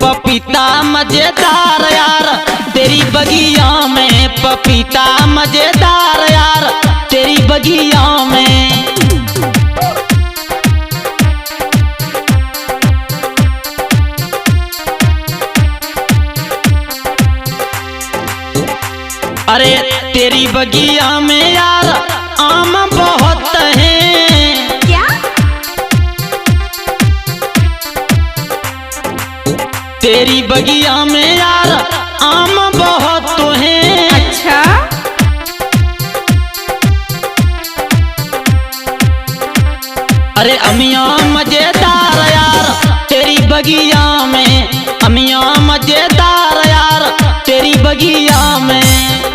पपीता मजेदार यार तेरी बगिया में, पपीता मजेदार यार तेरी बगिया में। अरे तेरी बगिया में यार आम बहुत हैं। क्या? तेरी बगिया में यार आम बहुत तो हैं। अच्छा। अरे अमिया मजेदार यार तेरी बगिया में, अमिया मजेदार यार तेरी बगिया में।